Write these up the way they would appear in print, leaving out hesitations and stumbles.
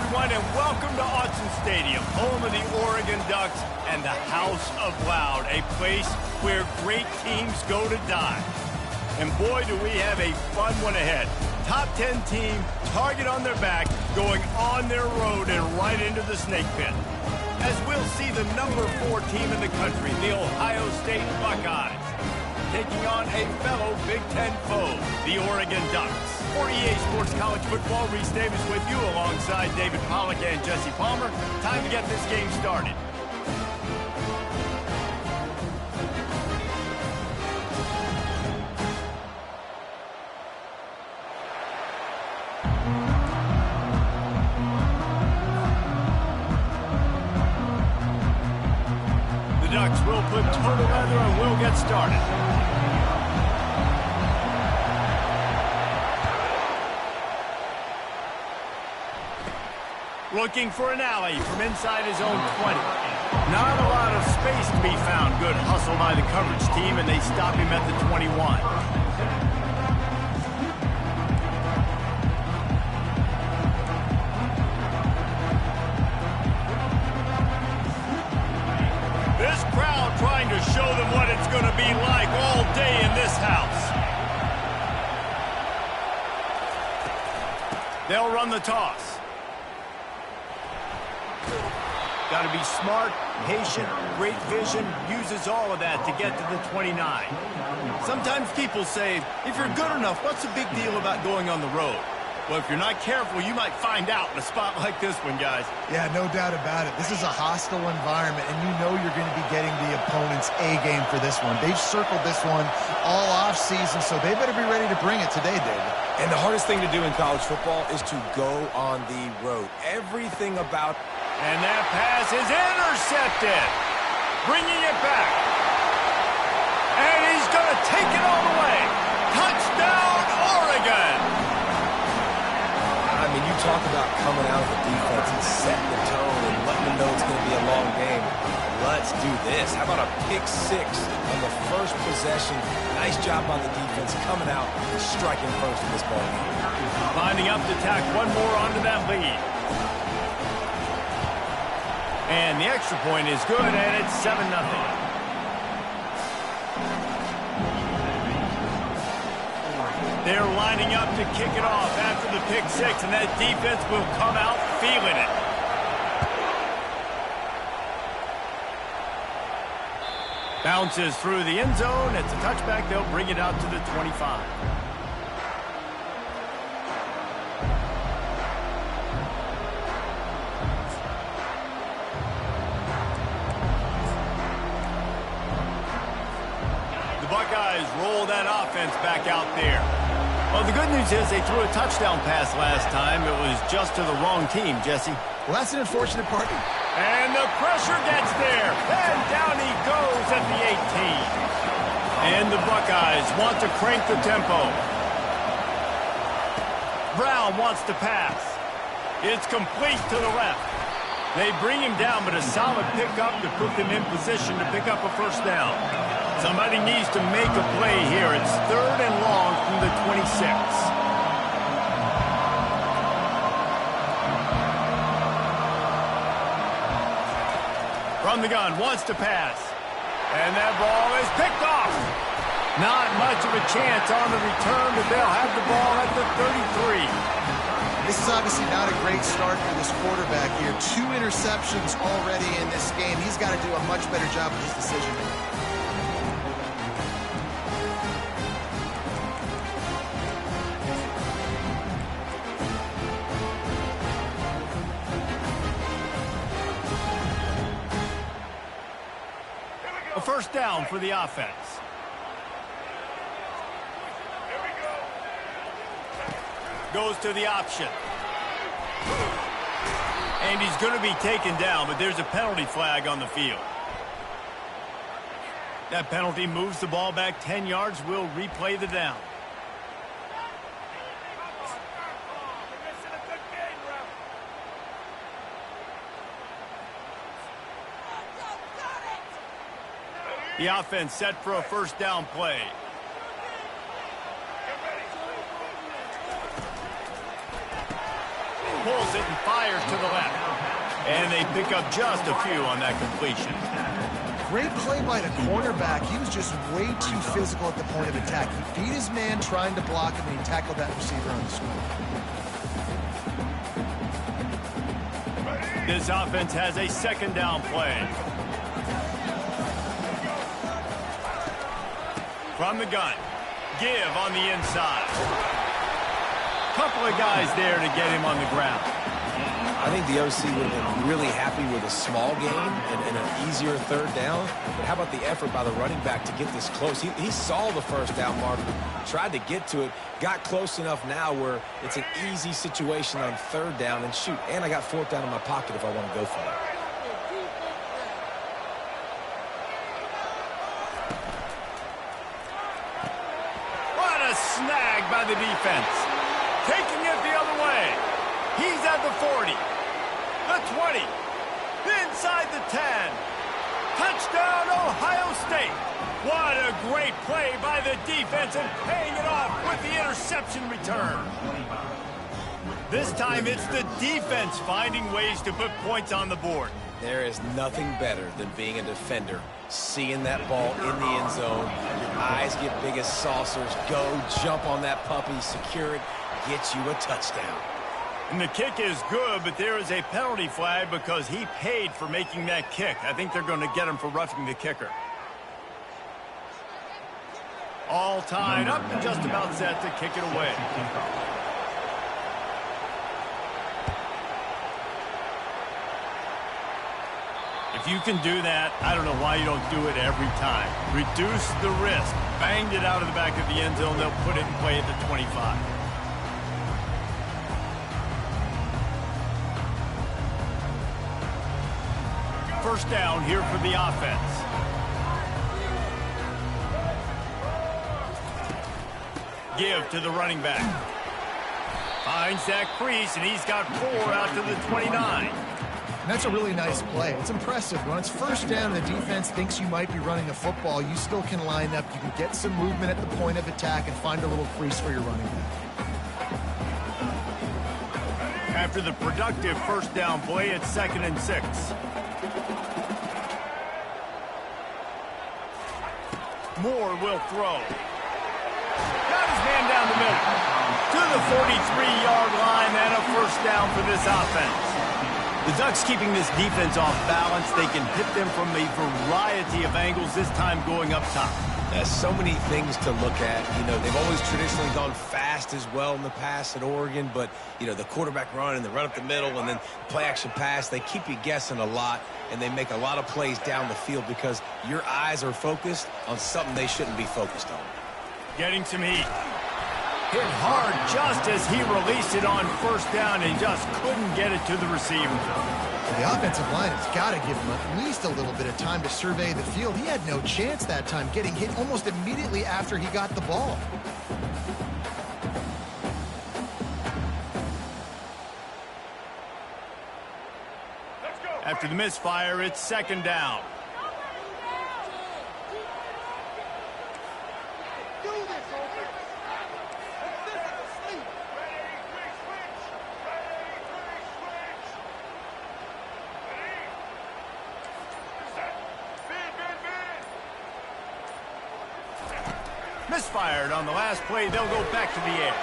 everyone, and welcome to Autzen Stadium, home of the Oregon Ducks and the House of Loud, a place where great teams go to die. And boy, do we have a fun one ahead. Top 10 team, target on their back, going on their road and right into the snake pit. As we'll see the number 4 team in the country, the Ohio State Buckeyes, taking on a fellow Big Ten foe, the Oregon Ducks. For EA Sports College Football, Reese Davis with you alongside David Pollack and Jesse Palmer. Time to get this game started. The Ducks will put total leather and we'll get started. Looking for an alley from inside his own 20. Not a lot of space to be found. Good hustle by the coverage team, and they stop him at the 21. This crowd trying to show them what it's going to be like all day in this house. They'll run the toss. Got to be smart, patient, great vision, uses all of that to get to the 29. Sometimes people say, if you're good enough, what's the big deal about going on the road? Well, if you're not careful, you might find out in a spot like this one, guys. Yeah, no doubt about it. This is a hostile environment, and you know you're going to be getting the opponent's A-game for this one. They've circled this one all off-season, so they better be ready to bring it today, David. And the hardest thing to do in college football is to go on the road. Everything about... And that pass is intercepted. Bringing it back. And he's going to take it all the way. Touchdown, Oregon. I mean, you talk about coming out of the defense and setting the tone and letting them know it's going to be a long game. Let's do this. How about a pick 6 on the first possession? Nice job on the defense coming out and striking first in this ball game. Lining up to tack one more onto that lead. And the extra point is good, and it's 7-0. They're lining up to kick it off after the pick 6, and that defense will come out feeling it. Bounces through the end zone. It's a touchback. They'll bring it out to the 25. Buckeyes roll that offense back out there. Well, the good news is they threw a touchdown pass last time. It was just to the wrong team, Jesse. Well, that's an unfortunate part. And the pressure gets there. And down he goes at the 18. And the Buckeyes want to crank the tempo. Brown wants to pass. It's complete to the left. They bring him down, but a solid pickup to put them in position to pick up a first down. Somebody needs to make a play here. It's 3rd and long from the 26. From the gun, wants to pass. And that ball is picked off. Not much of a chance on the return, but they'll have the ball at the 33. This is obviously not a great start for this quarterback here. 2 interceptions already in this game. He's got to do a much better job with his decision-making. A first down for the offense. Goes to the option. And he's going to be taken down, but there's a penalty flag on the field. That penalty moves the ball back 10 yards. We'll replay the down. The offense set for a first down play. pulls it and fires to the left. And they pick up just a few on that completion. Great play by the cornerback. He was just way too physical at the point of attack. He beat his man trying to block him, and he tackled that receiver on the screen. This offense has a second down play. From the gun. Give on the inside. Couple of guys there to get him on the ground. I think the OC would have been really happy with a small gain and an easier third down. But how about the effort by the running back to get this close? He saw the first down marker, tried to get to it, got close enough now where it's an easy situation on third down. And shoot, and I got fourth down in my pocket if I want to go for it. What a snag by the defense. Taking it the other way. He's at the 40, the 20, inside the 10. Touchdown, Ohio State. What a great play by the defense and paying it off with the interception return. This time it's the defense finding ways to put points on the board. There is nothing better than being a defender, seeing that ball in the end zone. Your eyes get big as saucers. Go, jump on that puppy, secure it, get you a touchdown. And the kick is good, but there is a penalty flag because he paid for making that kick. I think they're going to get him for roughing the kicker. All tied up and just about set to kick it away. If you can do that, I don't know why you don't do it every time. Reduce the risk. Banged it out of the back of the end zone. They'll put it in play at the 25. First down here for the offense. Give to the running back. Finds that crease, and he's got 4 out to the 29. And that's a really nice play. It's impressive. When it's first down and the defense thinks you might be running a football, you still can line up. You can get some movement at the point of attack and find a little crease for your running back. After the productive first down play, it's 2nd and 6. Moore will throw. Got his man down the middle. To the 43-yard line and a first down for this offense. The Ducks keeping this defense off balance. They can hit them from a variety of angles, this time going up top. There's so many things to look at. You know, they've always traditionally gone fast as well in the past at Oregon, but, you know, the quarterback run and the run up the middle and then play-action pass, they keep you guessing a lot, and they make a lot of plays down the field because your eyes are focused on something they shouldn't be focused on. Getting some heat. Hit hard just as he released it on first down and just couldn't get it to the receiver. The offensive line has got to give him at least a little bit of time to survey the field. He had no chance that time, getting hit almost immediately after he got the ball. After the misfire, it's 2nd down. Misfired on the last play. They'll go back to the air.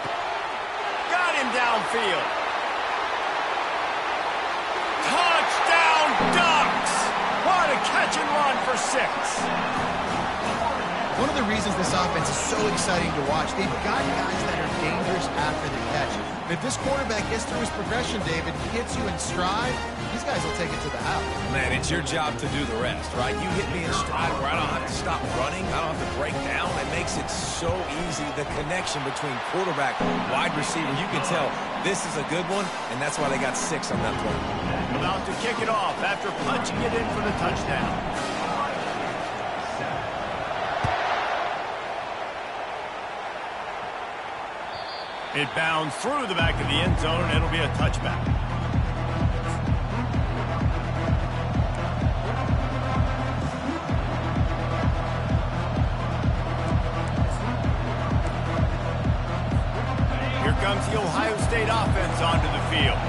Got him downfield. Touchdown, Ducks! What a catch and run for 6. One of the reasons this offense is so exciting to watch, they've got guys that are dangerous after the catch. But if this quarterback gets through his progression, David, he gets you in stride, these guys will take it to the house. Man, it's your job to do the rest, right? You hit me in stride where I don't have to stop running. I don't have to break down. It makes it so easy. The connection between quarterback and wide receiver, you can tell this is a good one, and that's why they got 6 on that play. About to kick it off after punching it in for the touchdown. It bounds through the back of the end zone, and it'll be a touchback. Here comes the Ohio State offense onto the field.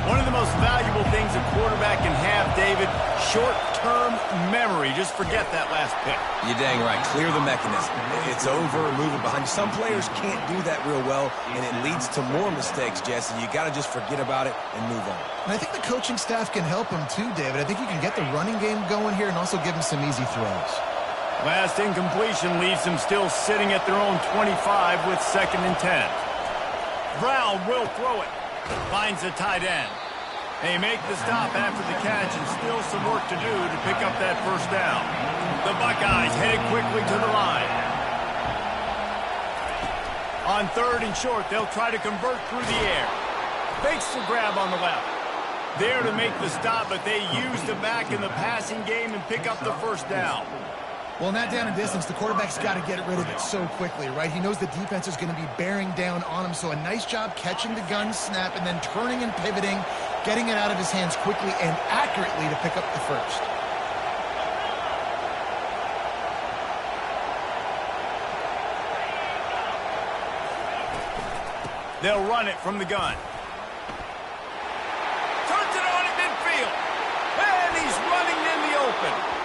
One of the most valuable things a quarterback can have, David, short-term memory. Just forget that last pick. You're dang right. Clear the mechanism. It's over, move it behind you. Some players can't do that real well, and it leads to more mistakes, Jesse. You got to just forget about it and move on. And I think the coaching staff can help him too, David. I think you can get the running game going here and also give him some easy throws. Last incompletion leaves them still sitting at their own 25 with 2nd and 10. Brown will throw it. Finds the tight end. They make the stop after the catch and still some work to do to pick up that first down. The Buckeyes headed quickly to the line. On 3rd and short, they'll try to convert through the air. Fakes the grab on the left. There to make the stop, but they use the back in the passing game and pick up the first down. Well, in that down and distance, the quarterback's got to get rid of it so quickly, right? He knows the defense is going to be bearing down on him, so a nice job catching the gun snap and then turning and pivoting, getting it out of his hands quickly and accurately to pick up the first. They'll run it from the gun. Turns it on in midfield. And he's running in the open.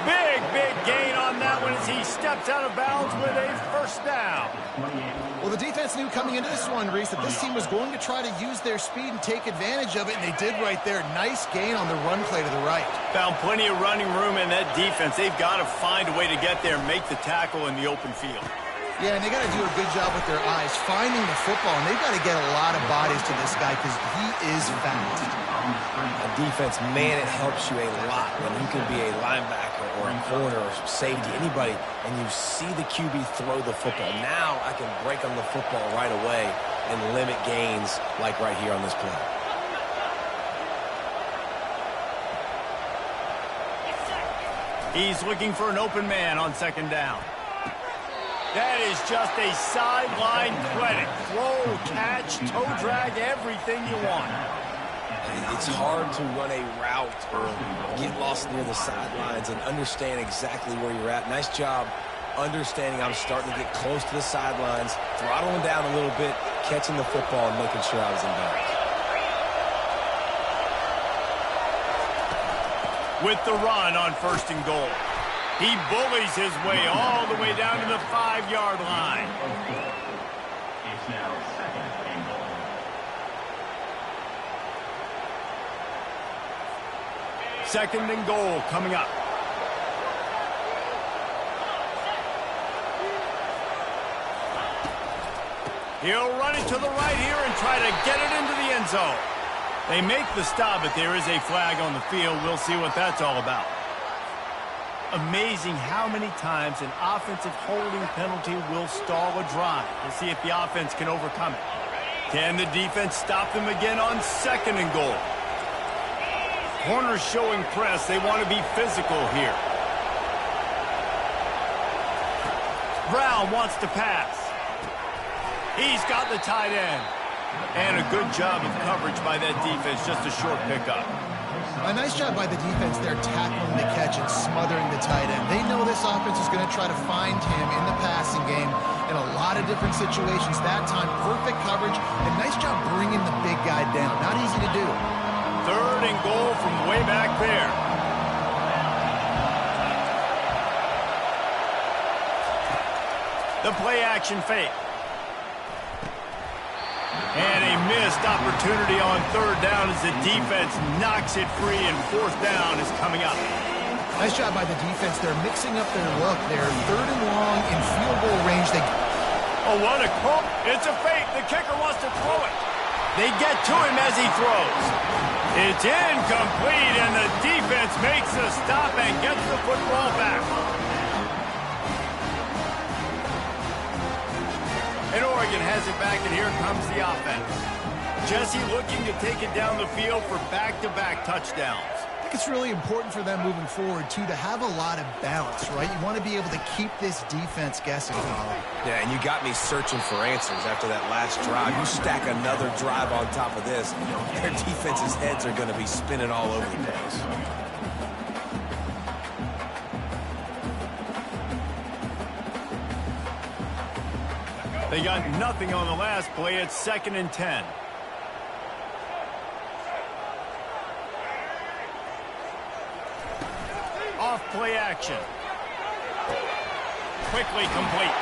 Big gain on that one as he steps out of bounds with a first down. Well, the defense knew coming into this one, Reese, that this team was going to try to use their speed and take advantage of it, and they did right there. Nice gain on the run play to the right. Found plenty of running room in that defense. They've got to find a way to get there and make the tackle in the open field. Yeah, and they got to do a good job with their eyes, finding the football, and they've got to get a lot of bodies to this guy because he is fast. A defense, man, it helps you a lot when you can be a linebacker or a corner or safety, anybody, and you see the QB throw the football. Now I can break on the football right away and limit gains like right here on this play. He's looking for an open man on 2nd down. That is just a sideline clinic. Throw, catch, toe drag, everything you want. It's hard to run a route or get lost near the sidelines and understand exactly where you're at. Nice job understanding I'm starting to get close to the sidelines, throttling down a little bit, catching the football and making sure I was in bounds. With the run on 1st and goal. He bullies his way all the way down to the 5-yard line. It's now 2nd and goal. Second and goal coming up. He'll run it to the right here and try to get it into the end zone. They make the stop, but there is a flag on the field. We'll see what that's all about. Amazing how many times an offensive holding penalty will stall a drive. We'll see if the offense can overcome it. Can the defense stop them again on 2nd and goal? Corners showing press. They want to be physical here. Brown wants to pass. He's got the tight end. And a good job of coverage by that defense. Just a short pickup. A nice job by the defense there, tackling the catch and smothering the tight end. They know this offense is going to try to find him in the passing game in a lot of different situations. That time, perfect coverage, and nice job bringing the big guy down. Not easy to do. 3rd and goal from way back there. The play action fake. And a missed opportunity on 3rd down as the defense knocks it free, and 4th down is coming up. Nice job by the defense. They're mixing up their look. They're 3rd and long in field goal range. Oh, what a call. It's a fake. The kicker wants to throw it. They get to him as he throws. It's incomplete, and the defense makes the stop and gets the football back. And Oregon has it back, and here comes the offense. Jesse looking to take it down the field for back-to-back touchdowns. I think it's really important for them moving forward, too, to have a lot of balance, right? You want to be able to keep this defense guessing, Colin. Yeah, and you got me searching for answers after that last drive. You stack another drive on top of this, their defense's heads are going to be spinning all over the place. They got nothing on the last play. It's 2nd and 10. play action. Quickly complete.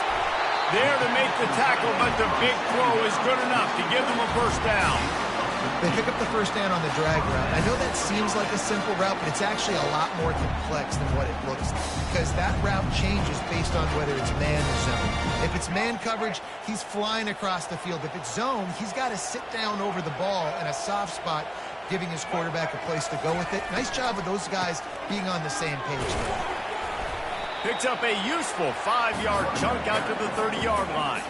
There to make the tackle, but the big throw is good enough to give them a first down. They pick up the first down on the drag route. I know that seems like a simple route, but it's actually a lot more complex than what it looks like, because that route changes based on whether it's man or zone. If it's man coverage, he's flying across the field. If it's zone, he's got to sit down over the ball in a soft spot, giving his quarterback a place to go with it. Nice job of those guys being on the same page there. Picks up a useful 5-yard chunk out to the 30-yard line.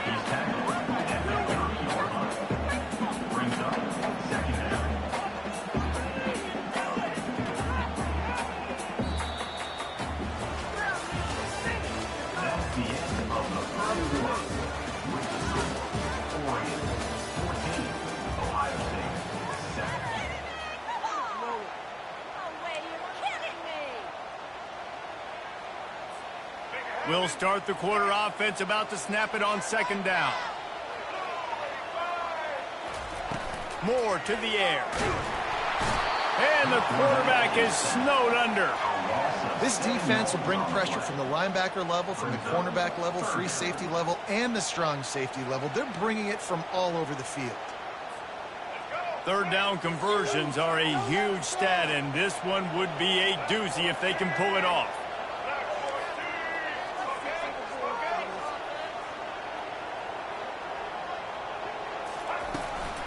We'll start the quarter offense, about to snap it on second down. Moore to the air. And the quarterback is snowed under. This defense will bring pressure from the linebacker level, from the cornerback level, free safety level, and the strong safety level. They're bringing it from all over the field. Third down conversions are a huge stat, and this one would be a doozy if they can pull it off.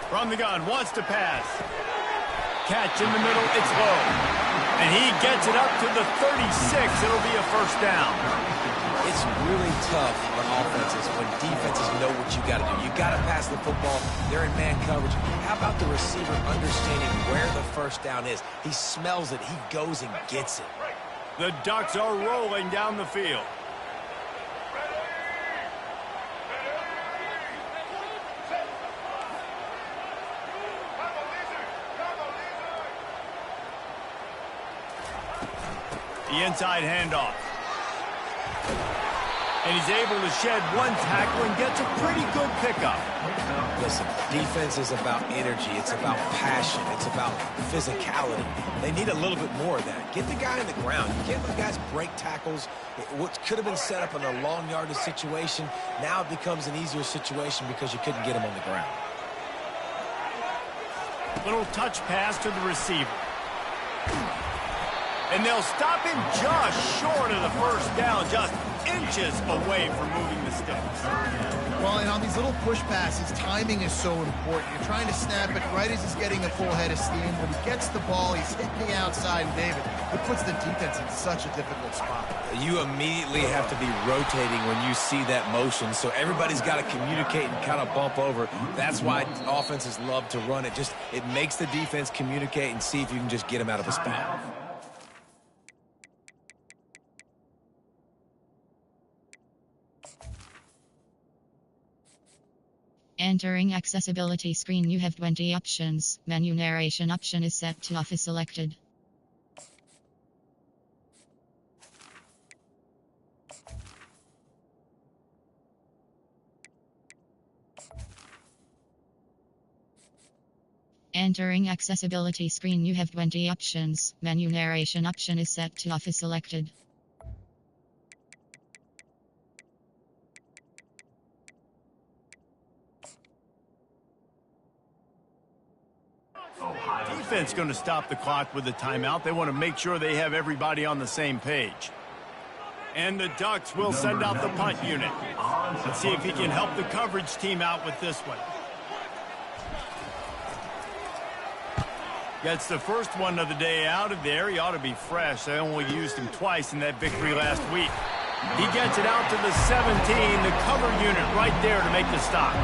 From the gun, wants to pass. Catch in the middle, it's low. And he gets it up to the 36. It'll be a first down. It's really tough on offenses when defenses know what you got to do. You got to pass the football. They're in man coverage. How about the receiver understanding where the first down is? He smells it. He goes and gets it. The Ducks are rolling down the field. The inside handoff. And he's able to shed one tackle and gets a pretty good pickup. Listen, defense is about energy. It's about passion. It's about physicality. They need a little bit more of that. Get the guy on the ground. You can't let guys break tackles. What could have been set up in a long yardage situation, now it becomes an easier situation because you couldn't get him on the ground. Little touch pass to the receiver. And they'll stop him just short of the first down, just inches away from moving the sticks. Well, and on these little push passes, timing is so important. You're trying to snap it right as he's getting a full head of steam. When he gets the ball, he's hitting the outside, and David, it puts the defense in such a difficult spot. You immediately have to be rotating when you see that motion, so everybody's got to communicate and kind of bump over. That's why offenses love to run it. It makes the defense communicate and see if you can just get him out of a spot. Entering accessibility screen, you have 20 options. Menu narration option is set to off is selected. Entering accessibility screen, you have 20 options. Menu narration option is set to off is selected. Defense going to stop the clock with the timeout. They want to make sure they have everybody on the same page. And the Ducks will send out the punt unit. Let's see if he can help the coverage team out with this one. Gets the first one of the day out of there. He ought to be fresh. They only used him twice in that victory last week. He gets it out to the 17. The cover unit right there to make the stop.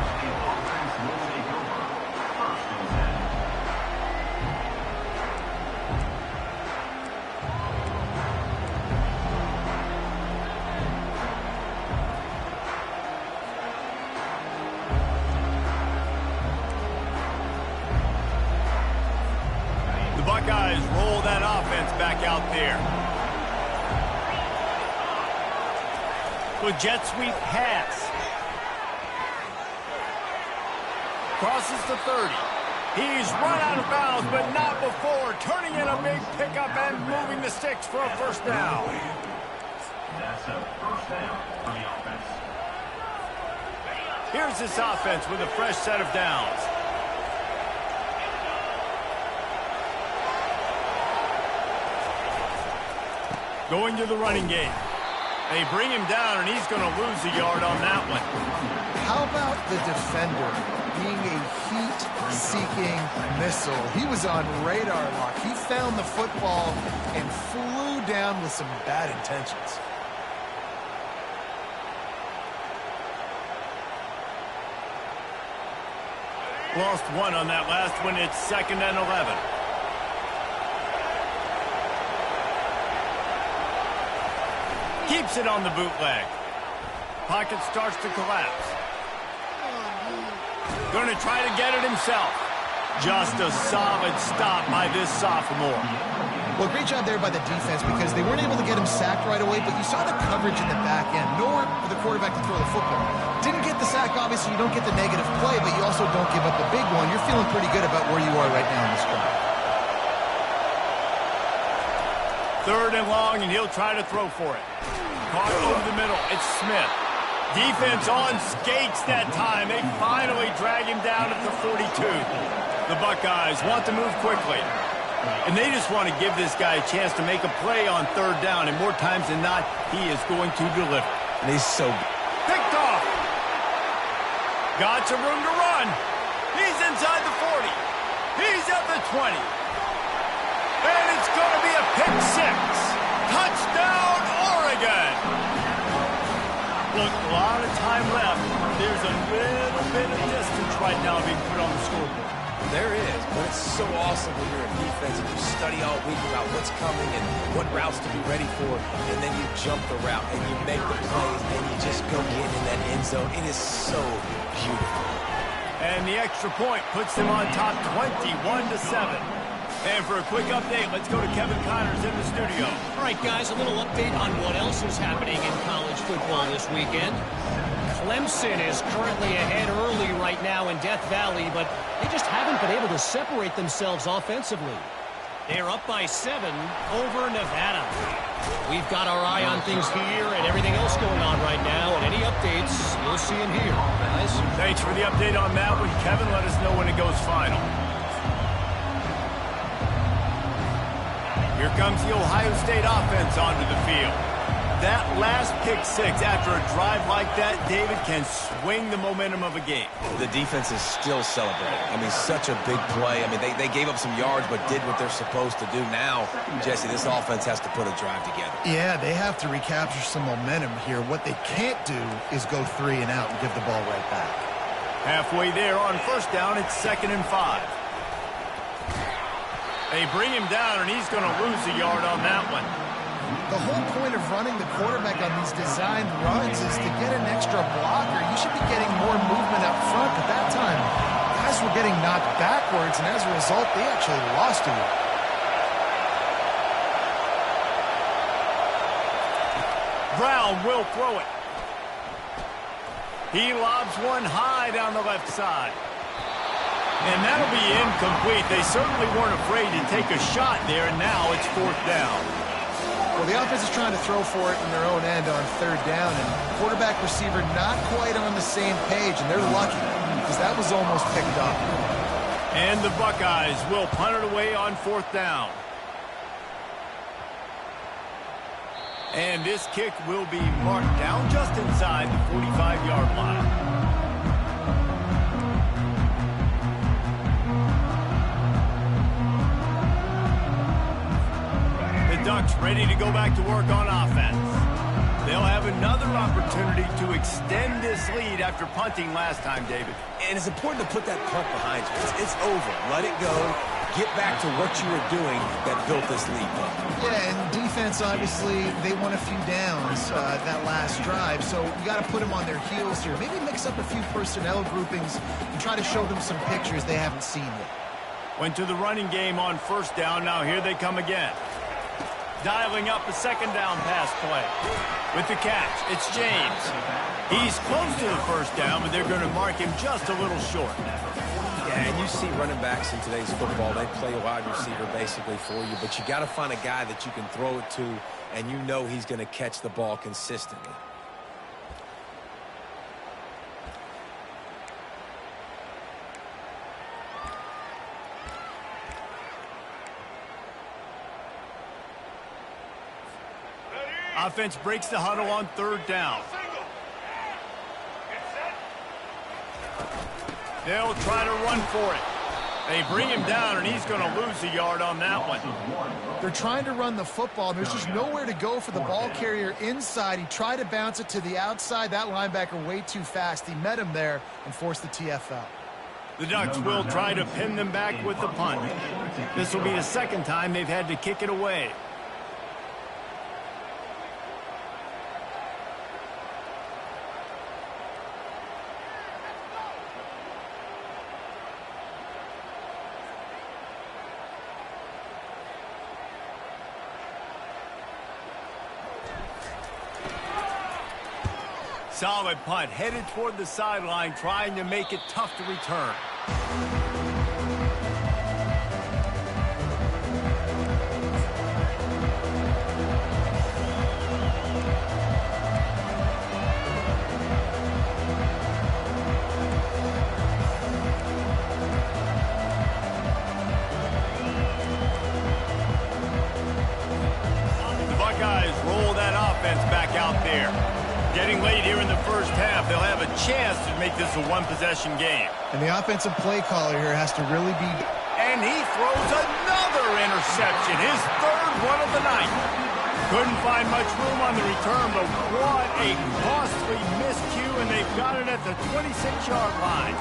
Buckeyes roll that offense back out there. With jet sweep pass. Crosses the 30. He's run out of bounds, but not before turning in a big pickup and moving the sticks for a first down. That's a first down for the offense. Here's this offense with a fresh set of downs. Going to the running game. They bring him down, and he's going to lose a yard on that one. How about the defender being a heat-seeking missile? He was on radar lock. He found the football and flew down with some bad intentions. Lost one on that last one. It's 2nd and 11. Keeps it on the bootleg. Pocket starts to collapse. Going to try to get it himself. Just a solid stop by this sophomore. Well, great job there by the defense because they weren't able to get him sacked right away, but you saw the coverage in the back end. Nowhere for the quarterback to throw the football. Didn't get the sack, obviously. You don't get the negative play, but you also don't give up the big one. You're feeling pretty good about where you are right now in this drive. 3rd and long, and he'll try to throw for it. Caught over the middle. It's Smith. Defense on skates that time. They finally drag him down at the 42. The Buckeyes want to move quickly. And they just want to give this guy a chance to make a play on 3rd down. And more times than not, he is going to deliver. And he's so picked off. Got some room to run. He's inside the 40. He's at the 20. And it's going to be a pick 6. Touchdown, Oregon. Look, a lot of time left. There's a little bit of distance right now being put on the scoreboard. There is, but it's so awesome when you're in defense and you study all week about what's coming and what routes to be ready for, and then you jump the route and you make the plays and you just go get in that end zone. It is so beautiful. And the extra point puts them on top 21-7. And for a quick update, let's go to Kevin Connors in the studio. All right, guys, a little update on what else is happening in college football this weekend. Clemson is currently ahead early right now in Death Valley, but they just haven't been able to separate themselves offensively. They're up by 7 over Nevada. We've got our eye on things here and everything else going on right now, and any updates, you'll see them here, guys. Thanks for the update on that one, Kevin. Let us know when it goes final. Here comes the Ohio State offense onto the field. That last pick 6 after a drive like that, David, can swing the momentum of a game. The defense is still celebrating. I mean, such a big play. I mean, they gave up some yards but did what they're supposed to do. Now, Jesse, this offense has to put a drive together. Yeah, they have to recapture some momentum here. What they can't do is go 3 and out and give the ball right back. Halfway there on 1st down, it's 2nd and 5. They bring him down, and he's going to lose a yard on that one. The whole point of running the quarterback on these designed runs is to get an extra blocker. You should be getting more movement up front. At that time, guys were getting knocked backwards, and as a result, they actually lost a yard. Brown will throw it. He lobs one high down the left side. And that'll be incomplete. They certainly weren't afraid to take a shot there, and now it's 4th down. Well, the offense is trying to throw for it in their own end on 3rd down, and quarterback receiver not quite on the same page, and they're lucky because that was almost picked up. And the Buckeyes will punt it away on 4th down. And this kick will be marked down just inside the 45-yard line. Ducks ready to go back to work on offense. They'll have another opportunity to extend this lead after punting last time, David. And it's important to put that punt behind you. It's over. Let it go. Get back to what you were doing that built this lead. Yeah, and defense, obviously, they won a few downs that last drive, so you got to put them on their heels here. Maybe mix up a few personnel groupings and try to show them some pictures they haven't seen yet. Went to the running game on 1st down. Now here they come again. Dialing up a 2nd down pass play. With the catch, it's James. He's close to the 1st down, but they're going to mark him just a little short. Yeah, Yeah, and you see running backs in today's football, they play a wide receiver basically for you, but you got to find a guy that you can throw it to, and you know he's going to catch the ball consistently. Offense breaks the huddle on third down. They'll try to run for it. They bring him down, and he's going to lose a yard on that one. They're trying to run the football, and there's just nowhere to go for the ball carrier inside. He tried to bounce it to the outside. That linebacker way too fast. He met him there and forced the TFL. The Ducks will try to pin them back with the punt. This will be the second time they've had to kick it away. Solid punt, headed toward the sideline, trying to make it tough to return. The Buckeyes roll that offense back out there. Getting late here in the first half, they'll have a chance to make this a one-possession game. And the offensive play caller here has to really be... And he throws another interception, his third one of the night. Couldn't find much room on the return, but what a costly miscue, and they've got it at the 26-yard line.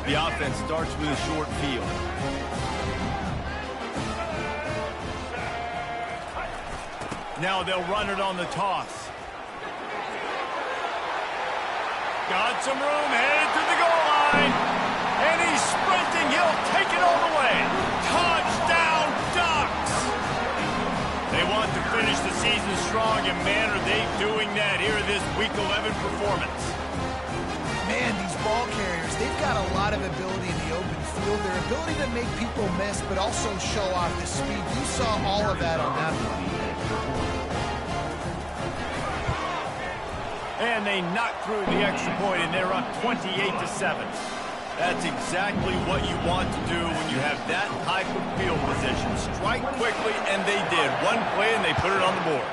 The offense starts with a short field. Now they'll run it on the toss. Got some room, headed to the goal line. And he's sprinting. He'll take it all the way. Touchdown, Ducks! They want to finish the season strong, and man, are they doing that here in this Week 11 performance. Man, these ball carriers, they've got a lot of ability in the open field. Their ability to make people miss, but also show off the speed. You saw all of that on that play. And they knock through the extra point, and they're up 28-7. That's exactly what you want to do when you have that type of field position. Strike quickly, and they did. One play, and they put it on the board.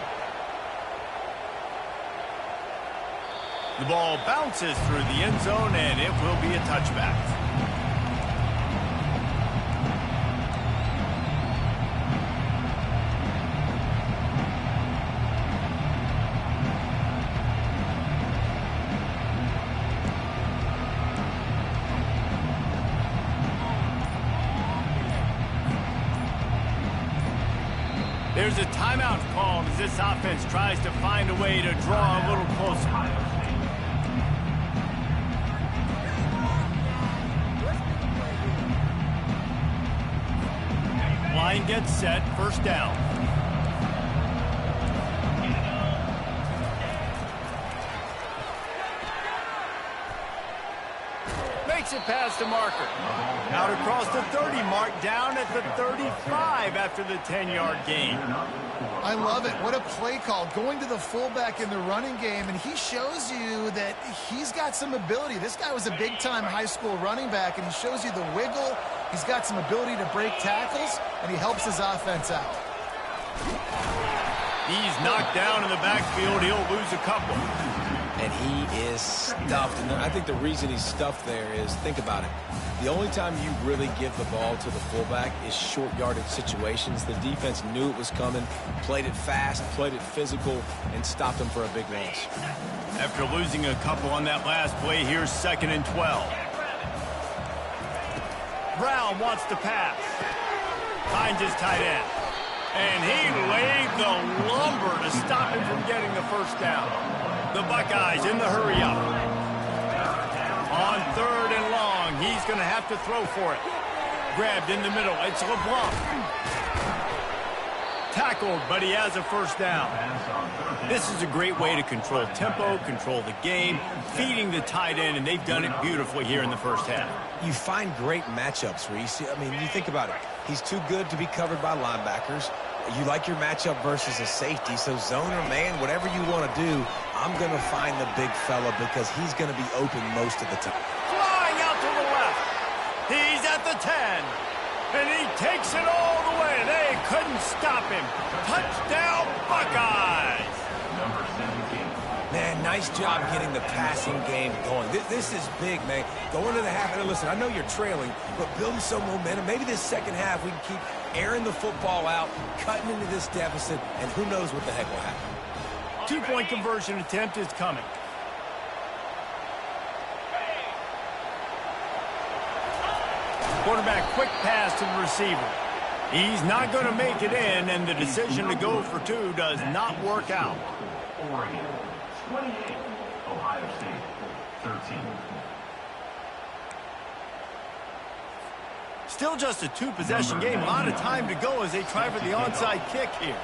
The ball bounces through the end zone, and it will be a touchback. There's a timeout called as this offense tries to find a way to draw a little closer. Line gets set, first down. Makes it past the marker. Out across the 30 mark, down at the 35 after the 10-yard gain. I love it. What a play call. Going to the fullback in the running game, and he shows you that he's got some ability. This guy was a big-time high school running back, and he shows you the wiggle. He's got some ability to break tackles, and he helps his offense out. He's knocked down in the backfield. He'll lose a couple. And he is stuffed. And I think the reason he's stuffed there is, think about it. The only time you really give the ball to the fullback is short yardage situations. The defense knew it was coming, played it fast, played it physical, and stopped him for a big loss. After losing a couple on that last play, here's 2nd and 12. Brown wants to pass. Finds his tight end. And he laid the lumber to stop him from getting the first down. The Buckeyes in the hurry-up. On 3rd and long, he's going to have to throw for it. Grabbed in the middle. It's LeBlanc. Tackled, but he has a first down. This is a great way to control tempo, control the game, feeding the tight end, and they've done it beautifully here in the first half. You find great matchups, Reese. I mean, you think about it. He's too good to be covered by linebackers. You like your matchup versus a safety, so zone or man, whatever you want to do, I'm going to find the big fella because he's going to be open most of the time. Flying out to the left. He's at the 10. And he takes it all the way. They couldn't stop him. Touchdown, Buckeyes. Number 17. Man, nice job getting the passing game going. This is big, man. Going to the half, and listen, I know you're trailing, but building some momentum. Maybe this second half we can keep airing the football out, cutting into this deficit, and who knows what the heck will happen. 2-point conversion attempt is coming. Quarterback quick pass to the receiver. He's not going to make it in, and the decision to go for 2 does not work out. Oregon, 28. Ohio State, 13. Still just a 2-possession game. A lot of time to go as they try for the onside kick here.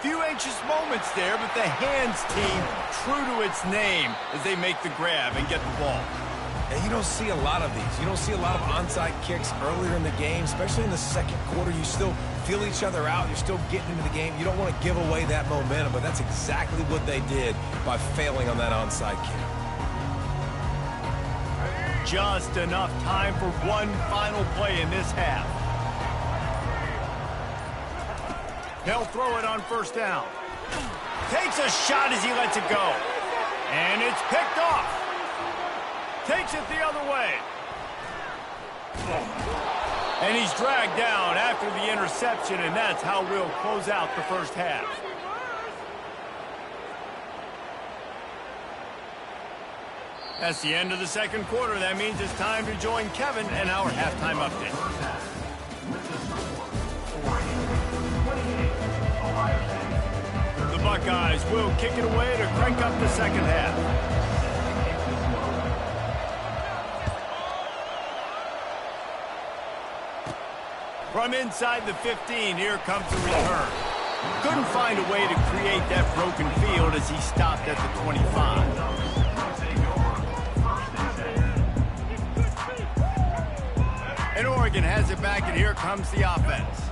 Few anxious moments there, but the hands team true to its name as they make the grab and get the ball. And you don't see a lot of these. You don't see a lot of onside kicks earlier in the game, especially in the second quarter. You still feel each other out. You're still getting into the game. You don't want to give away that momentum, but that's exactly what they did by failing on that onside kick. Just enough time for one final play in this half. They'll throw it on first down. Takes a shot as he lets it go. And it's picked off. Takes it the other way. And he's dragged down after the interception, and that's how we'll close out the first half. That's the end of the second quarter. That means it's time to join Kevin and our halftime update. The Buckeyes will kick it away to crank up the second half. From inside the 15, here comes the return. Couldn't find a way to create that broken field as he stopped at the 25. And Oregon has it back, and here comes the offense.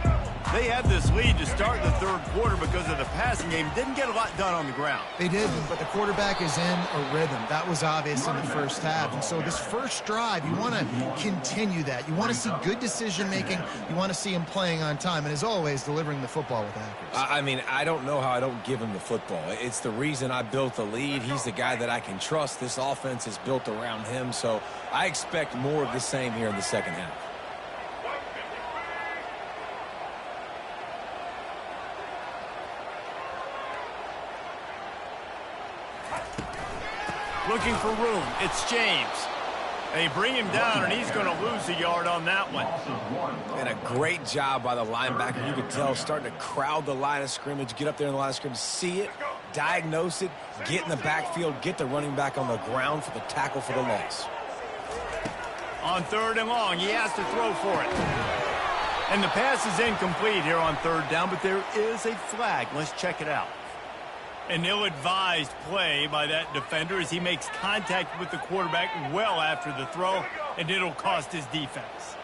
They had this lead to start the third quarter because of the passing game. Didn't get a lot done on the ground. They didn't, but the quarterback is in a rhythm. That was obvious in the first half. And so this first drive, you want to continue that. You want to see good decision-making. You want to see him playing on time. And as always, delivering the football with accuracy. I mean, I don't know how I don't give him the football. It's the reason I built the lead. He's the guy that I can trust. This offense is built around him. So I expect more of the same here in the second half. Looking for room. It's James. They bring him down, and he's going to lose a yard on that one. And a great job by the linebacker. You could tell starting to crowd the line of scrimmage, get up there in the line of scrimmage, see it, diagnose it, get in the backfield, get the running back on the ground for the tackle for the loss. On third and long, he has to throw for it. And the pass is incomplete here on third down, but there is a flag. Let's check it out. An ill-advised play by that defender as he makes contact with the quarterback well after the throw, and it'll cost his defense.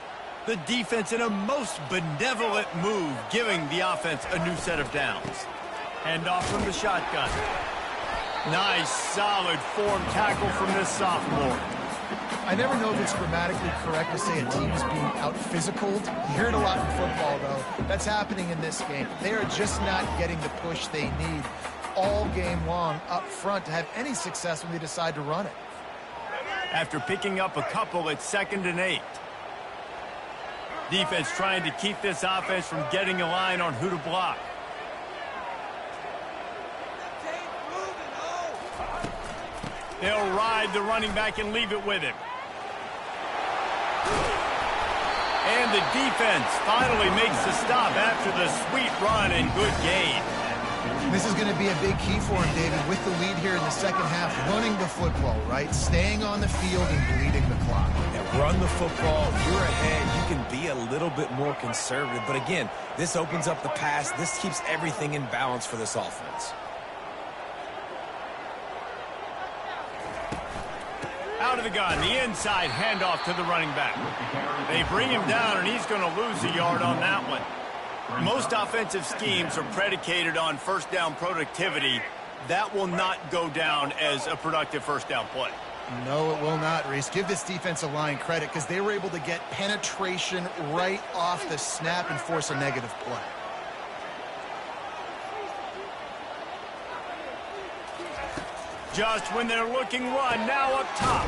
The defense in a most benevolent move, giving the offense a new set of downs. Hand off from the shotgun. Nice, solid form tackle from this sophomore. I never know if it's grammatically correct to say a team's being out-physicaled. You hear it a lot in football, though. That's happening in this game. They are just not getting the push they need all game long up front to have any success when they decide to run it. After picking up a couple, it's 2nd and 8. Defense trying to keep this offense from getting a line on who to block. They'll ride the running back and leave it with him. And the defense finally makes the stop after the sweet run and good gain. This is going to be a big key for him, David, with the lead here in the second half, running the football, right? Staying on the field and bleeding the clock. Yeah, run the football. You're ahead. You can be a little bit more conservative. But again, this opens up the pass. This keeps everything in balance for this offense. Out of the gun, the inside handoff to the running back. They bring him down, and he's going to lose a yard on that one. Most offensive schemes are predicated on first down productivity. That will not go down as a productive first down play. No, it will not, Reese. Give this defensive line credit because they were able to get penetration right off the snap and force a negative play. Just when they're looking run, now up top.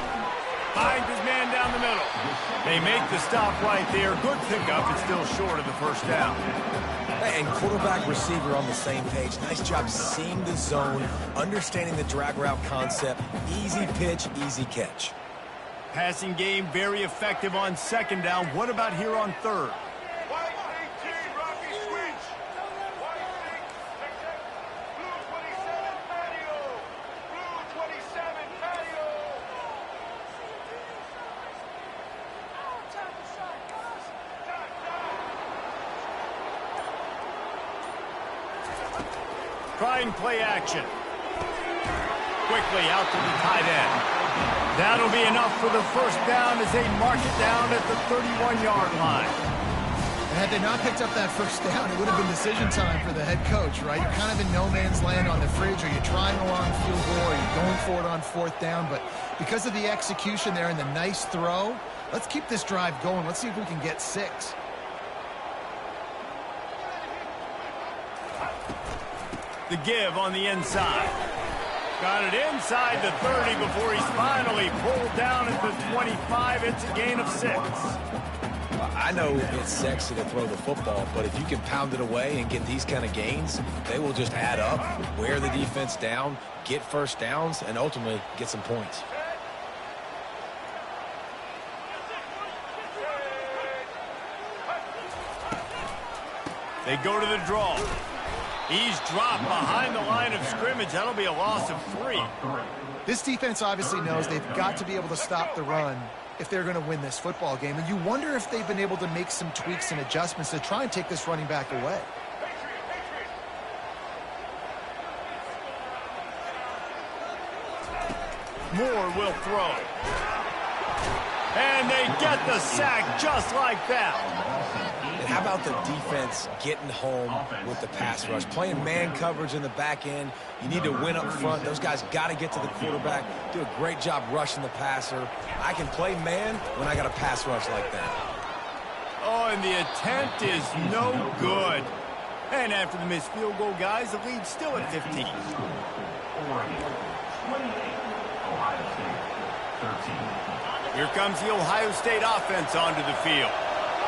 Finds his man down the middle. They make the stop right there. Good pickup. It's still short of the first down. And quarterback receiver on the same page. Nice job seeing the zone, understanding the drag route concept. Easy pitch, easy catch. Passing game very effective on second down. What about here on third? Trying play action. Quickly out to the tight end. That'll be enough for the first down as they mark it down at the 31-yard line. And had they not picked up that first down, it would have been decision time for the head coach, right? You're kind of in no man's land on the fridge. Are you trying a long field goal? Are you going for it on fourth down? But because of the execution there and the nice throw, let's keep this drive going. Let's see if we can get 6. The give on the inside. Got it inside the 30 before he's finally pulled down at the 25. It's a gain of 6. I know it's sexy to throw the football, but if you can pound it away and get these kind of gains, they will just add up, wear the defense down, get first downs, and ultimately get some points. They go to the draw. He's dropped behind the line of scrimmage. That'll be a loss of 3. This defense obviously knows they've got to be able to stop the run if they're going to win this football game. And you wonder if they've been able to make some tweaks and adjustments to try and take this running back away. Moore will throw. And they get the sack just like that. And how about the defense getting home with the pass rush? Playing man coverage in the back end. You need to win up front. Those guys got to get to the quarterback. Do a great job rushing the passer. I can play man when I got a pass rush like that. Oh, and the attempt is no good. And after the missed field goal, guys, the lead's still at 15. Here comes the Ohio State offense onto the field.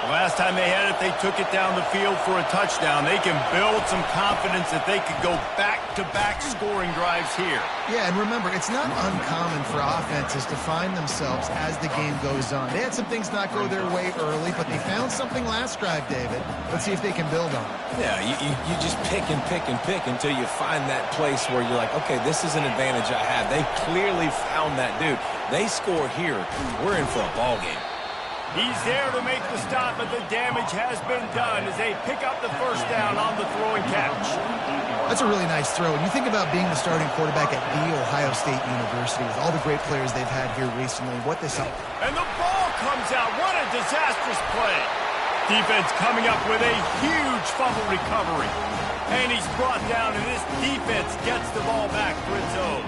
The last time they had it, they took it down the field for a touchdown. They can build some confidence that they could go back-to-back scoring drives here. Yeah, and remember, it's not uncommon for offenses to find themselves as the game goes on. They had some things not go their way early, but they found something last drive, David. Let's see if they can build on it. Yeah, you just pick and pick and pick until you find that place where you're like, okay, this is an advantage I have. They clearly found that dude. They score here. We're in for a ball game. He's there to make the stop, but the damage has been done as they pick up the first down on the throw and catch. That's a really nice throw. And you think about being the starting quarterback at The Ohio State University with all the great players they've had here recently. What this helped. And the ball comes out. What a disastrous play. Defense coming up with a huge fumble recovery. And he's brought down, and this defense gets the ball back for its own.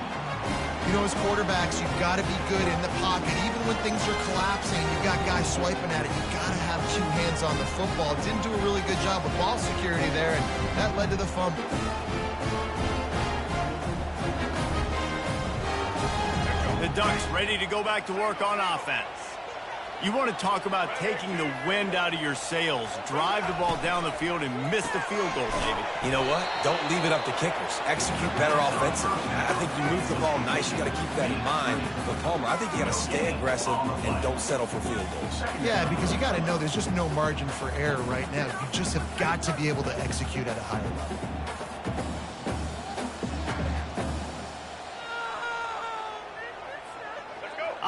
You know, as quarterbacks, you've got to be good in the pocket. Even when things are collapsing, you've got guys swiping at it. You've got to have 2 hands on the football. Didn't do a really good job of ball security there, and that led to the fumble. The Ducks ready to go back to work on offense. You want to talk about taking the wind out of your sails. Drive the ball down the field and miss the field goal, David. You know what? Don't leave it up to kickers. Execute better offensively. I think you move the ball nice. You got to keep that in mind. But Palmer, I think you got to stay aggressive and don't settle for field goals. Yeah, because you got to know there's just no margin for error right now. You just have got to be able to execute at a higher level.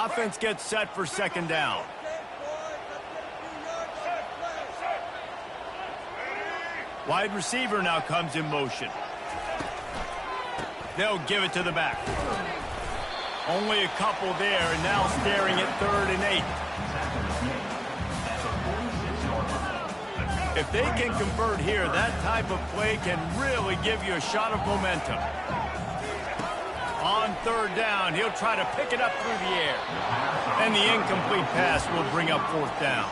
Offense gets set for second down. Wide receiver now comes in motion. They'll give it to the back. Only a couple there, and now staring at 3rd and 8. If they can convert here, that type of play can really give you a shot of momentum. On 3rd down, he'll try to pick it up through the air. And the incomplete pass will bring up 4th down.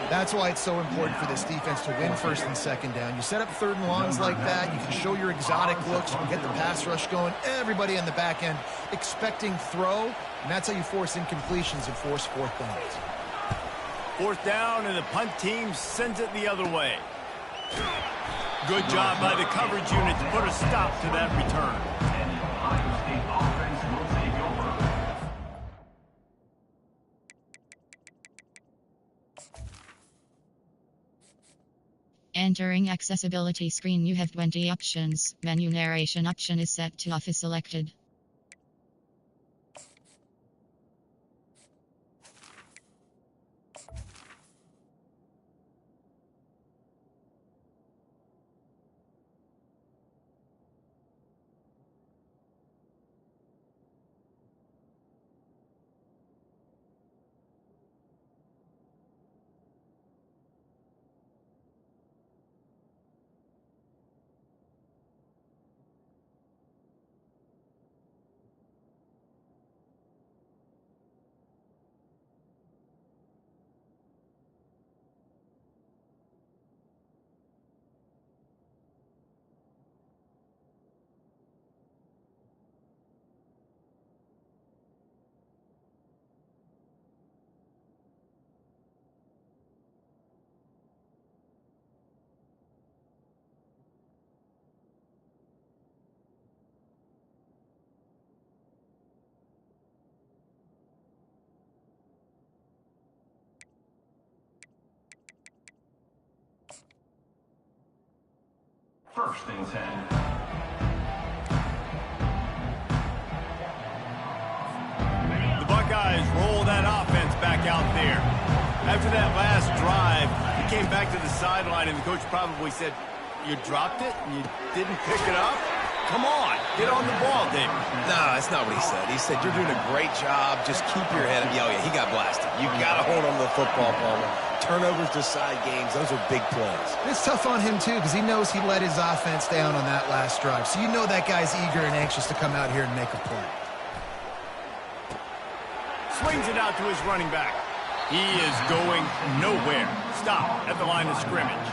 That's why it's so important for this defense to win 1st and 2nd down. You set up 3rd and longs like that, you can show your exotic looks, you can get the pass rush going, everybody on the back end expecting throw, and that's how you force incompletions and force 4th downs. 4th down, and the punt team sends it the other way. Good job by the coverage unit to put a stop to that return. Entering accessibility screen, you have 20 options. Menu narration option is set to off is selected. First and 10. The Buckeyes roll that offense back out there. After that last drive, he came back to the sideline, and the coach probably said, "You dropped it? You didn't pick it up? Come on, get on the ball, David." No, that's not what he said. He said, "You're doing a great job. Just keep your head up." Oh, yeah, he got blasted. You got to hold on to the football, Palmer. Turnovers decide games. Those are big plays. It's tough on him, too, because he knows he let his offense down on that last drive. So you know that guy's eager and anxious to come out here and make a play. Swings it out to his running back. He is going nowhere. Stop at the line of scrimmage.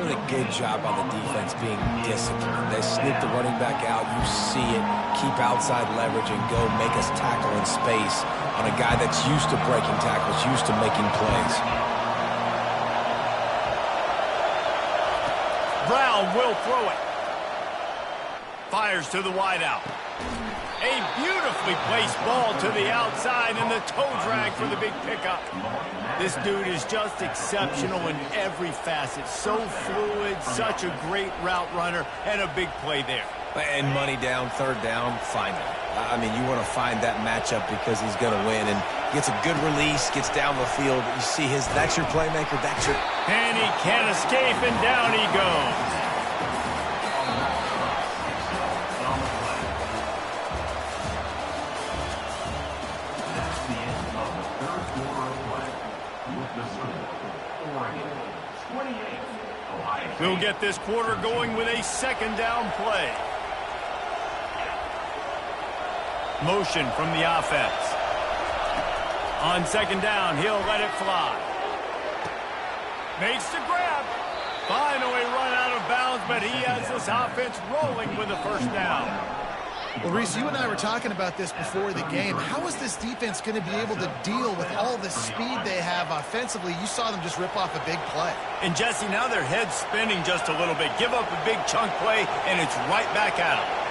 Really good job on the defense being disciplined. They sneak the running back out. You see it. Keep outside leverage and go make us tackle in space on a guy that's used to breaking tackles, used to making plays. Brown will throw it. Fires to the wideout. A beautifully placed ball to the outside, and the toe drag for the big pickup. This dude is just exceptional in every facet. So fluid, such a great route runner, and a big play there. And money down, 3rd down, find him. I mean, you want to find that matchup because he's going to win, and gets a good release, gets down the field. You see that's your playmaker, that's your... And he can't escape, and down he goes. That's the end of the 3rd quarter of play. With the score, Oregon 28, Ohio State. We'll get this quarter going with a 2nd down play. Motion from the offense. On 2nd down, he'll let it fly. Makes the grab. Finally run out of bounds, but he has this offense rolling with a 1st down. Well, Reese, you and I were talking about this before the game. How is this defense going to be able to deal with all the speed they have offensively? You saw them just rip off a big play. And, Jesse, now their head's spinning just a little bit. Give up a big chunk play, and it's right back at them.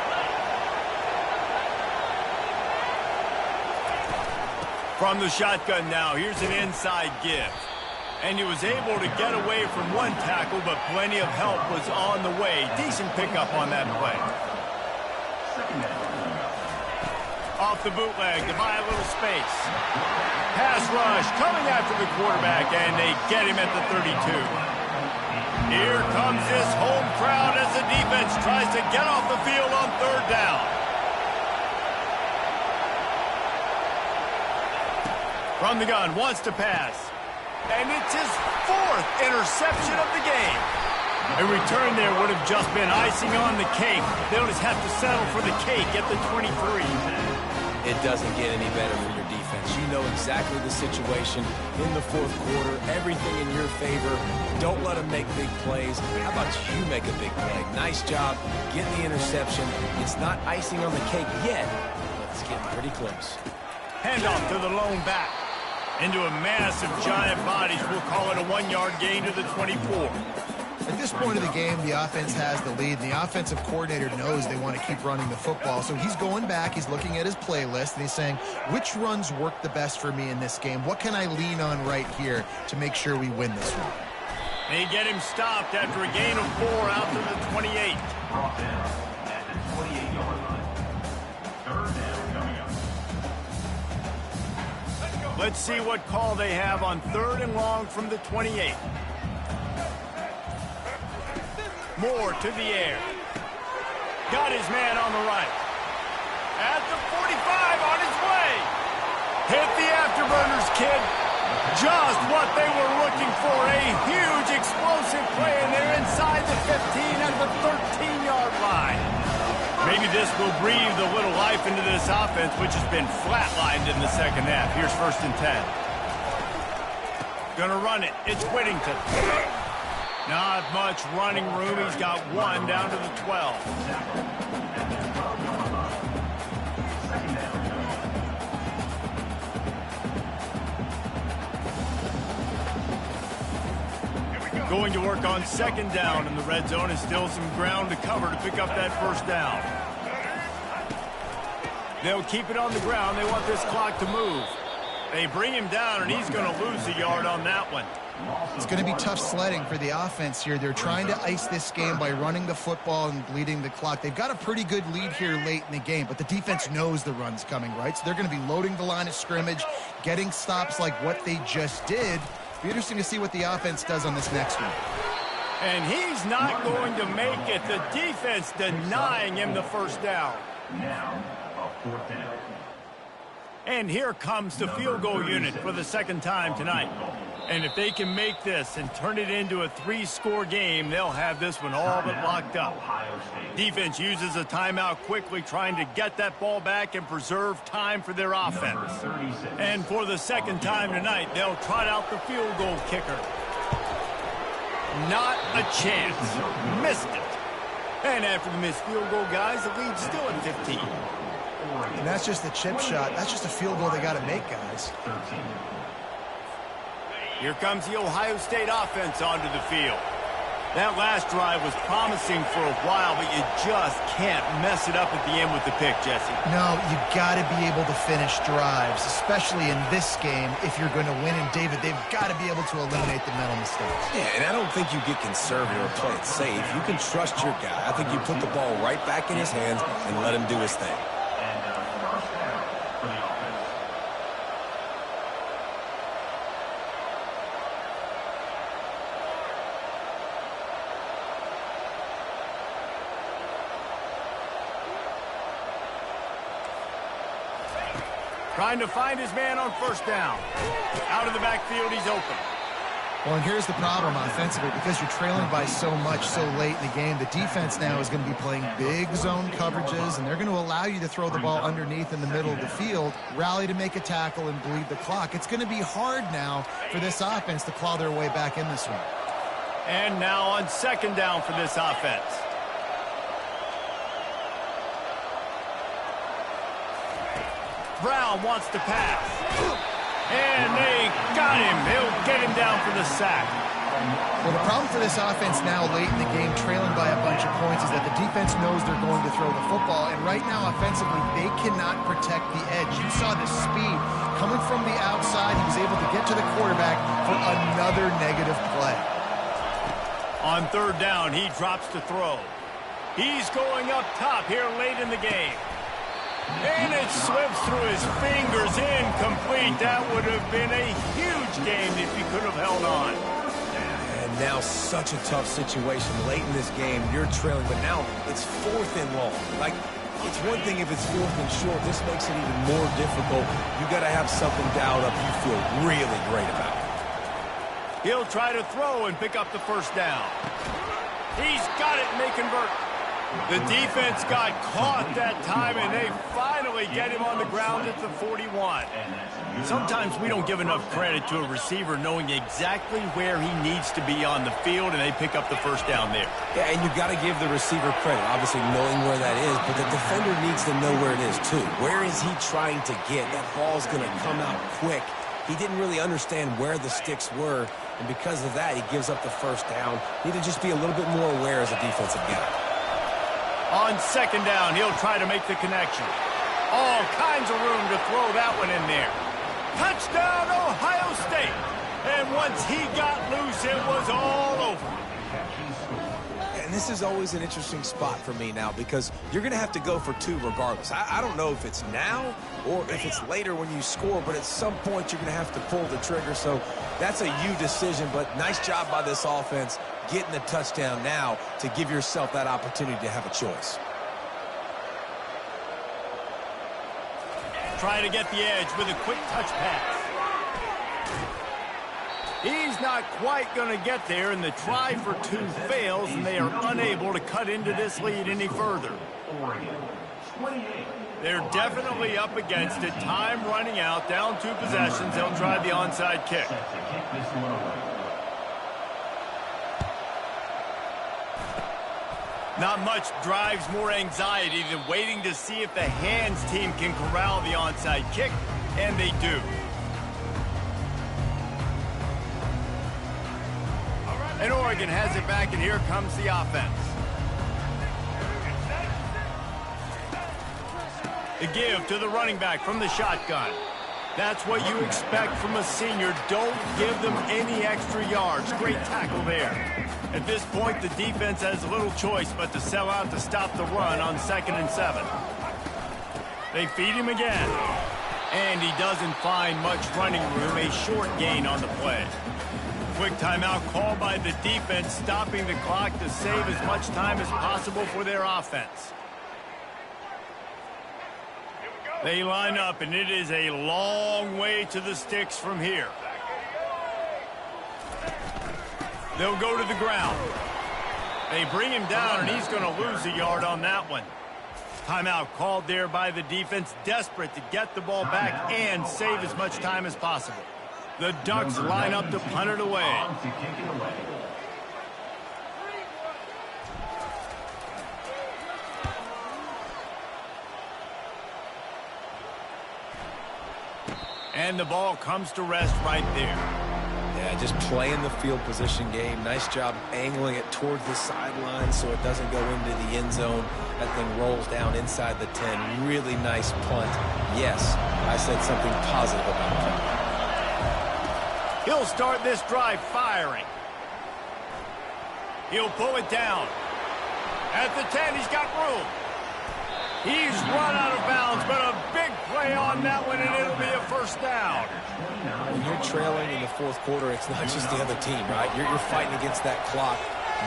From the shotgun now, here's an inside give. And he was able to get away from one tackle, but plenty of help was on the way. Decent pickup on that play. Off the bootleg to buy a little space. Pass rush coming after the quarterback, and they get him at the 32. Here comes this home crowd as the defense tries to get off the field on third down. From the gun, wants to pass. And it's his 4th interception of the game. A return there would have just been icing on the cake. They'll just have to settle for the cake at the 23. It doesn't get any better for your defense. You know exactly the situation in the 4th quarter. Everything in your favor. Don't let them make big plays. How about you make a big play? Nice job getting the interception. It's not icing on the cake yet, but it's getting pretty close. Handoff to the lone back. Into a massive giant bodies. We'll call it a 1-yard gain to the 24. At this point of the game, the offense has the lead, and the offensive coordinator knows they want to keep running the football. So he's going back, he's looking at his playlist, and he's saying, which runs work the best for me in this game? What can I lean on right here to make sure we win this one? They get him stopped after a gain of 4 out to the 28. Brought down at the 28-yard line. Third down coming up. Let's see what call they have on 3rd and long from the 28. Moore to the air. Got his man on the right. At the 45 on his way. Hit the afterburners, kid. Just what they were looking for. A huge explosive play, and they're inside the 15 at the 13-yard line. Maybe this will breathe a little life into this offense, which has been flatlined in the second half. Here's 1st and 10. Gonna run it. It's Whittington. Not much running room. He's got 1 down to the 12. Going to work on 2nd down, and the red zone is still some ground to cover to pick up that 1st down. They'll keep it on the ground. They want this clock to move. They bring him down, and he's going to lose a yard on that one. It's going to be tough sledding for the offense here. They're trying to ice this game by running the football and bleeding the clock. They've got a pretty good lead here late in the game, but the defense knows the run's coming, right? So they're going to be loading the line of scrimmage, getting stops like what they just did. Be interesting to see what the offense does on this next one. And he's not going to make it. The defense denying him the 1st down. Now, a 4th down. And here comes the field goal unit for the 2nd time tonight. And if they can make this and turn it into a 3-score game, they'll have this one all but locked up. Defense uses a timeout quickly, trying to get that ball back and preserve time for their offense. And for the 2nd time tonight, they'll trot out the field goal kicker. Not a chance. Missed it. And after the missed field goal, guys, the lead's still at 15. And that's just a chip shot. That's just a field goal they got to make, guys. Here comes the Ohio State offense onto the field. That last drive was promising for a while, but you just can't mess it up at the end with the pick, Jesse. No, you got to be able to finish drives, especially in this game. If you're going to win, and David, they've got to be able to eliminate the mental mistakes. Yeah, and I don't think you get conservative or play it safe. You can trust your guy. I think you put the ball right back in his hands and let him do his thing. Trying to find his man on 1st down. Out of the backfield, he's open. Well, and here's the problem offensively. Because you're trailing by so much so late in the game, the defense now is going to be playing big zone coverages, and they're going to allow you to throw the ball underneath in the middle of the field, rally to make a tackle, and bleed the clock. It's going to be hard now for this offense to claw their way back in this one. And now on 2nd down for this offense. Brown wants to pass. And they got him. They'll get him down for the sack. Well, the problem for this offense now late in the game, trailing by a bunch of points, is that the defense knows they're going to throw the football. And right now, offensively, they cannot protect the edge. You saw the speed coming from the outside. He was able to get to the quarterback for another negative play. On 3rd down, he drops to throw. He's going up top here late in the game. And it slips through his fingers, incomplete. That would have been a huge game if he could have held on. And now such a tough situation late in this game. You're trailing, but now it's 4th and long. Like, it's one thing if it's 4th and short. This makes it even more difficult. You got to have something dialed up you feel really great about. He'll try to throw and pick up the first down. He's got it and they convert. The defense got caught that time, and they finally get him on the ground at the 41. Sometimes we don't give enough credit to a receiver knowing exactly where he needs to be on the field, and they pick up the first down there. Yeah, and you got to give the receiver credit, obviously knowing where that is, but the defender needs to know where it is too. Where is he trying to get? That ball's going to come out quick. He didn't really understand where the sticks were, and because of that, he gives up the first down. Need to just be a little bit more aware as a defensive guy. On second down, he'll try to make the connection. All kinds of room to throw that one in there. Touchdown, Ohio State. And once he got loose, it was all over. And this is always an interesting spot for me now because you're going to have to go for 2 regardless. I don't know if it's now or if it's later when you score, but at some point you're going to have to pull the trigger. So that's a you decision, but nice job by this offense getting the touchdown now to give yourself that opportunity to have a choice. Try to get the edge with a quick touch pass. He's not quite going to get there, and the try for 2 fails, and they are unable to cut into this lead any further. They're definitely up against it. Time running out, down 2 possessions. They'll try the onside kick. Not much drives more anxiety than waiting to see if the hands team can corral the onside kick, and they do. And Oregon has it back, and here comes the offense. The give to the running back from the shotgun. That's what you expect from a senior. Don't give them any extra yards. Great tackle there. At this point, the defense has little choice but to sell out to stop the run on 2nd and 7. They feed him again. And he doesn't find much running room. A short gain on the play. Quick timeout called by the defense, stopping the clock to save as much time as possible for their offense. They line up, and it is a long way to the sticks from here. They'll go to the ground. They bring him down, and he's going to lose a yard on that one. Timeout called there by the defense, desperate to get the ball back and save as much time as possible. The Ducks line up to punt it away. And the ball comes to rest right there. Yeah, just playing the field position game. Nice job angling it towards the sideline so it doesn't go into the end zone. That thing rolls down inside the 10. Really nice punt. Yes, I said something positive about that. He'll start this drive firing. He'll pull it down. At the 10, he's got room. He's run out of bounds, but a big play on that one, and it'll be a first down. When you're trailing in the 4th quarter, it's not just the other team, right? You're fighting against that clock.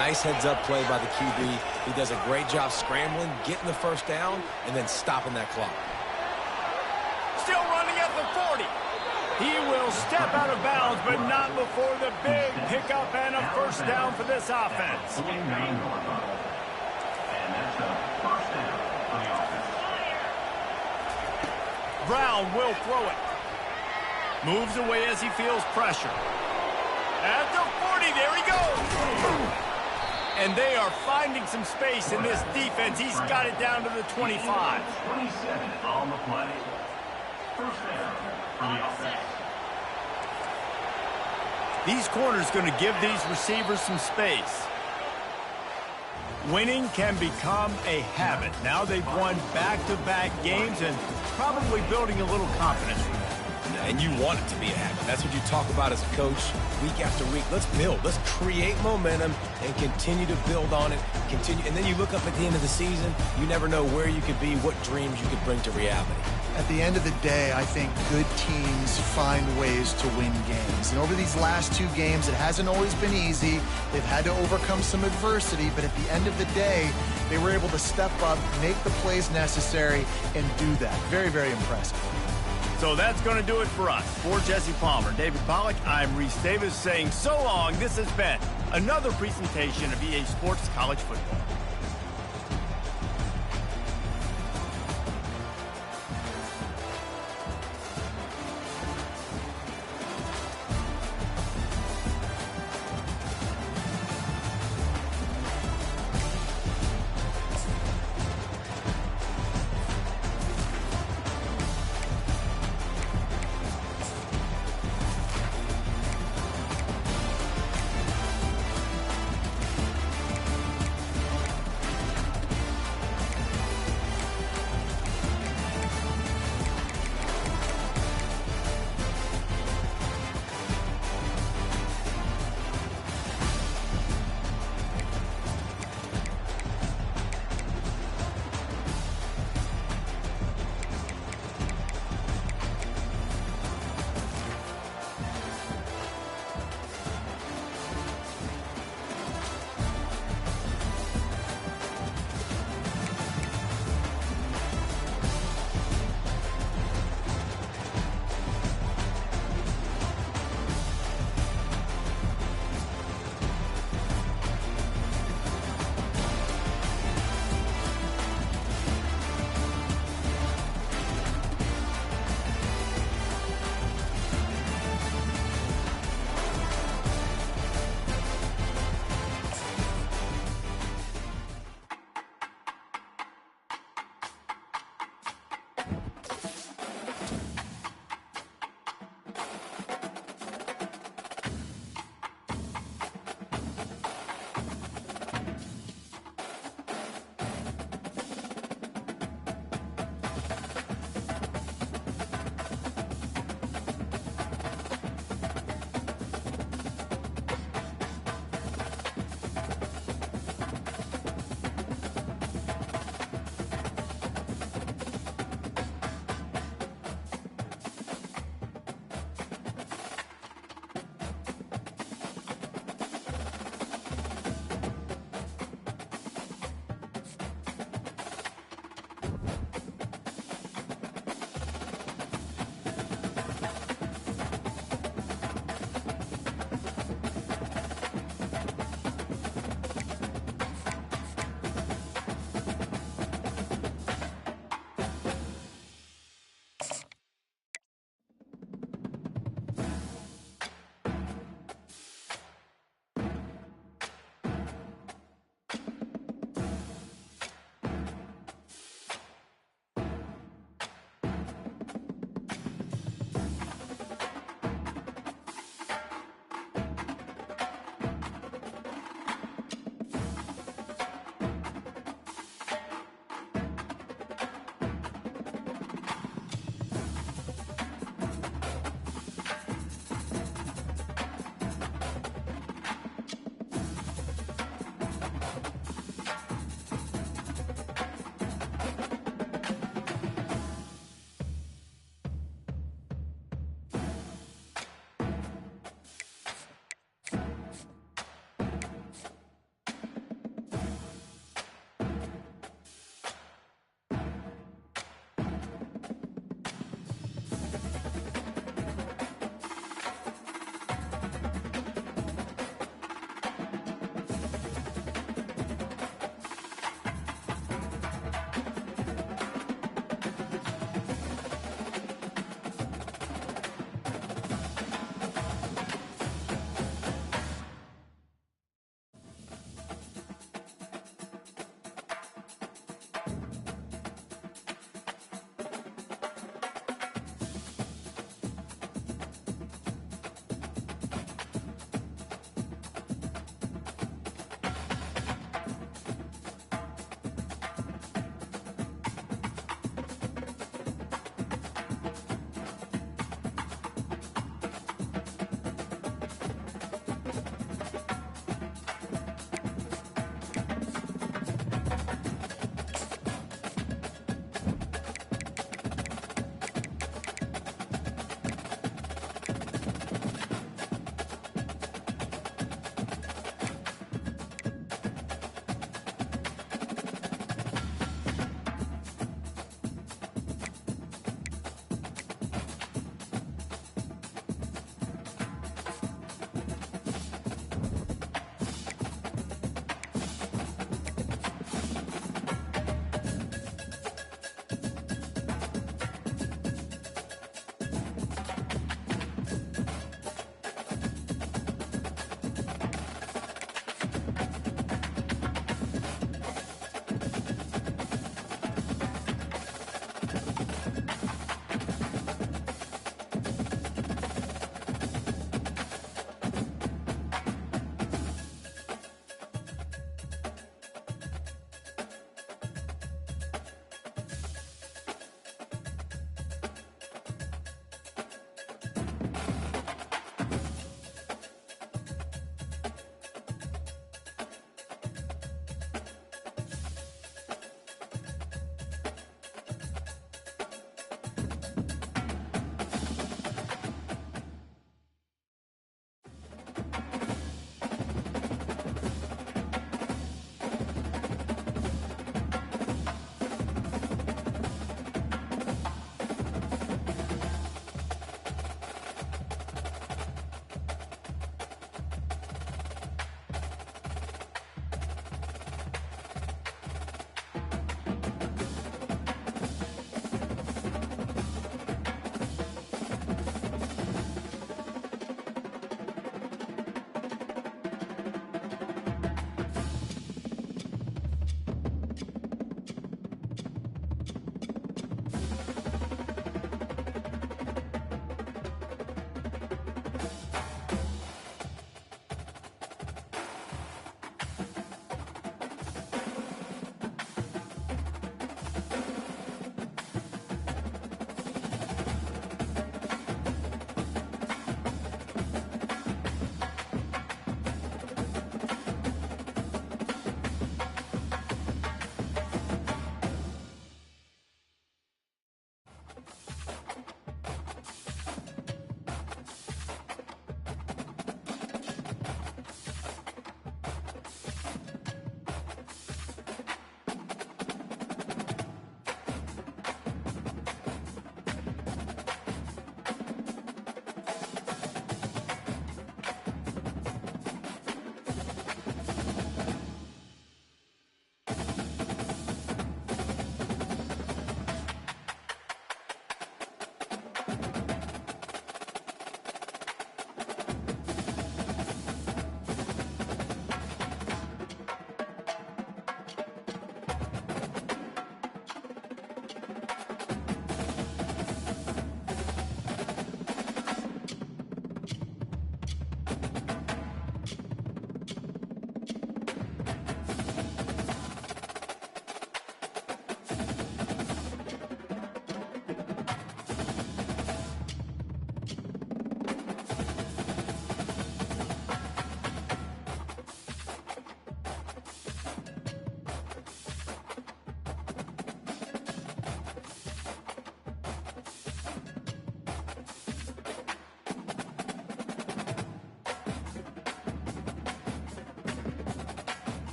Nice heads-up play by the QB. He does a great job scrambling, getting the first down, and then stopping that clock. Still running at the 40. He will step out of bounds, but not before the big pickup and a first down for this offense. Brown will throw it. Moves away as he feels pressure. At the 40, there he goes. And they are finding some space in this defense. He's got it down to the 25. 27 on the play. First down for the offense. These corners going to give these receivers some space. Winning can become a habit. Now they've won back-to-back games and probably building a little confidence. and you want it to be a habit. That's what you talk about as a coach week after week. Let's build. Let's create momentum and continue to build on it. And then you look up at the end of the season, you never know where you could be, what dreams you could bring to reality. At the end of the day, I think good teams find ways to win games. And over these last 2 games, it hasn't always been easy. They've had to overcome some adversity, but at the end of the day, they were able to step up, make the plays necessary, and do that. Very, very impressive. So that's going to do it for us. For Jesse Palmer, David Pollack, I'm Reese Davis saying so long. This has been another presentation of EA Sports College Football.